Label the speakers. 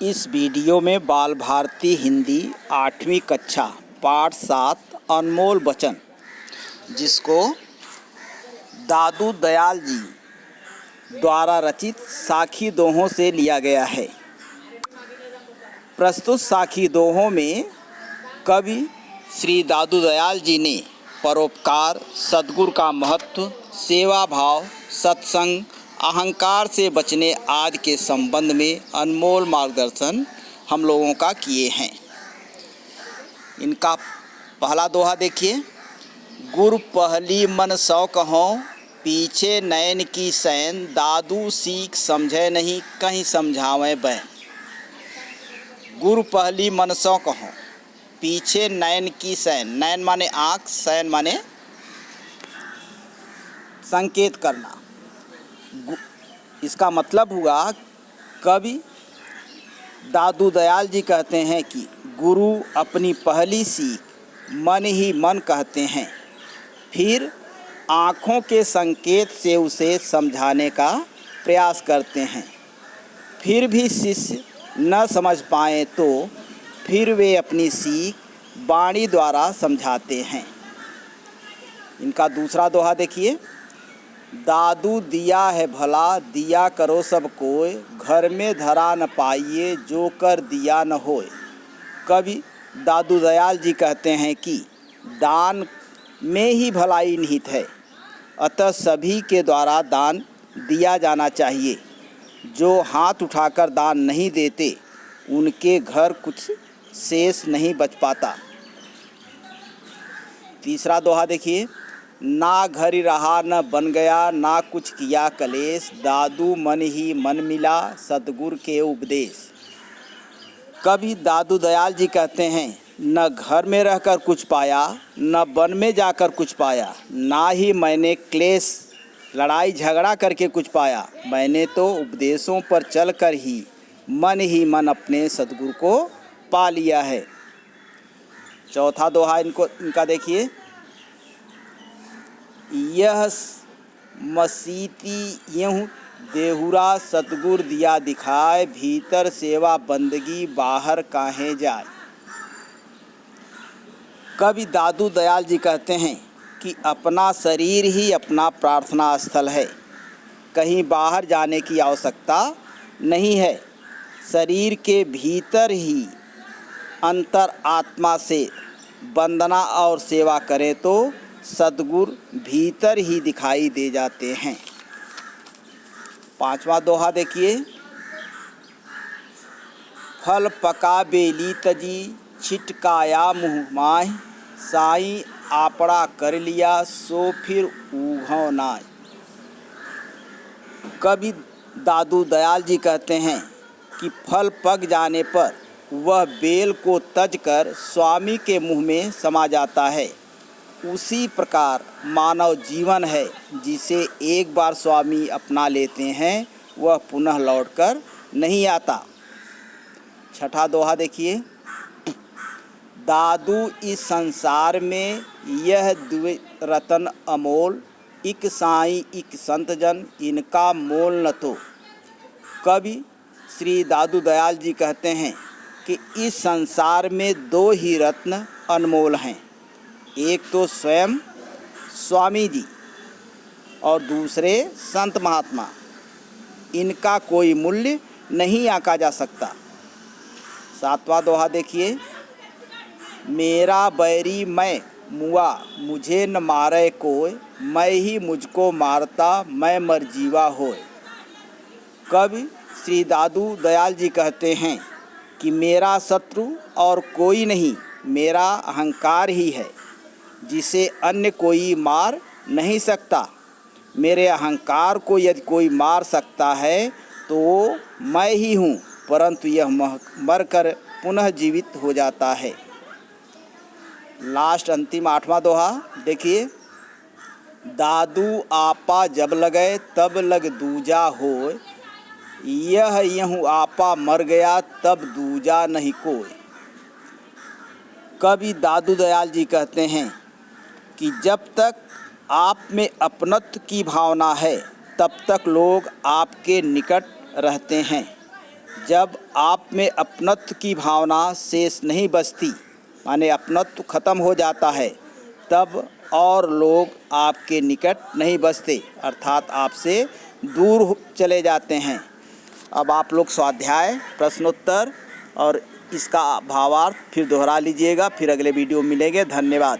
Speaker 1: इस वीडियो में बाल भारती हिंदी 8वीं कक्षा पाठ 7 अनमोल वचन, जिसको दादू दयाल जी द्वारा रचित साखी दोहों से लिया गया है। प्रस्तुत साखी दोहों में कवि श्री दादू दयाल जी ने परोपकार, सद्गुरु का महत्व, सेवा भाव, सत्संग, अहंकार से बचने आदि के संबंध में अनमोल मार्गदर्शन हम लोगों का किए हैं। इनका पहला दोहा देखिए। गुरु पहली मन सौ कहों, पीछे नैन की सैन, दादू सीख समझे नहीं, कहीं समझावें बैन। गुरु पहली मन सौ कहों, पीछे नैन की सैन। नैन माने आँख, सैन माने संकेत करना। इसका मतलब हुआ, कवि दादू दयाल जी कहते हैं कि गुरु अपनी पहली सीख मन ही मन कहते हैं, फिर आँखों के संकेत से उसे समझाने का प्रयास करते हैं। फिर भी शिष्य न समझ पाए तो फिर वे अपनी सीख वाणी द्वारा समझाते हैं। इनका दूसरा दोहा देखिए। दादू दिया है भला, दिया करो सब कोय, घर में धरा न पाइए, जो कर दिया न होए। कवि दादू दयाल जी कहते हैं कि दान में ही भलाई निहित है, अतः सभी के द्वारा दान दिया जाना चाहिए। जो हाथ उठाकर दान नहीं देते, उनके घर कुछ शेष नहीं बच पाता। तीसरा दोहा देखिए। ना घर रहा न बन गया, ना कुछ किया कलेश, दादू मन ही मन मिला, सद्गुरु के उपदेश। कवि दादू दयाल जी कहते हैं, न घर में रहकर कुछ पाया, न वन में जाकर कुछ पाया, ना ही मैंने क्लेश लड़ाई झगड़ा करके कुछ पाया। मैंने तो उपदेशों पर चलकर ही मन अपने सद्गुरु को पा लिया है। चौथा दोहा इनका देखिए। यह मसीती यूँ देहुरा, सतगुर दिया दिखाए, भीतर सेवा बंदगी, बाहर काहे जाए। कवि दादू दयाल जी कहते हैं कि अपना शरीर ही अपना प्रार्थना स्थल है, कहीं बाहर जाने की आवश्यकता नहीं है। शरीर के भीतर ही अंतर आत्मा से वंदना और सेवा करें तो सद्गुरु भीतर ही दिखाई दे जाते हैं। पांचवा दोहा देखिए। फल पका बेली तजी, छिटकाया मुँह माह, साई आपड़ा कर लिया, सो फिर ऊघों नाय। कवि दादू दयाल जी कहते हैं कि फल पक जाने पर वह बेल को तजकर स्वामी के मुँह में समा जाता है। उसी प्रकार मानव जीवन है, जिसे एक बार स्वामी अपना लेते हैं, वह पुनः लौटकर नहीं आता। छठा दोहा देखिए। दादू इस संसार में यह द्वि रतन अमोल, इक साई इक संत जन, इनका मोल न तो। कवि श्री दादू दयाल जी कहते हैं कि इस संसार में दो ही रत्न अनमोल हैं, एक तो स्वयं स्वामी जी और दूसरे संत महात्मा। इनका कोई मूल्य नहीं आंका जा सकता। सातवां दोहा देखिए। मेरा बैरी मैं मुआ, मुझे न मारे कोय, मैं ही मुझको मारता, मैं मर जीवा होए। कवि श्री दादू दयाल जी कहते हैं कि मेरा शत्रु और कोई नहीं, मेरा अहंकार ही है, जिसे अन्य कोई मार नहीं सकता। मेरे अहंकार को यदि कोई मार सकता है तो वो मैं ही हूँ, परंतु यह मरकर पुनः जीवित हो जाता है। लास्ट अंतिम आठवां दोहा देखिए। दादू आपा जब लगे, तब लग दूजा होय, यह यूँ आपा मर गया, तब दूजा नहीं कोय। कवि दादू दयाल जी कहते हैं कि जब तक आप में अपनत्व की भावना है, तब तक लोग आपके निकट रहते हैं, जब आप में अपनत्व की भावना शेष नहीं बचती, माने अपनत्व खत्म हो जाता है, तब और लोग आपके निकट नहीं बसते, अर्थात आपसे दूर चले जाते हैं। अब आप लोग स्वाध्याय, प्रश्नोत्तर और इसका भावार्थ फिर दोहरा लीजिएगा। फिर अगले वीडियो में मिलेंगे। धन्यवाद।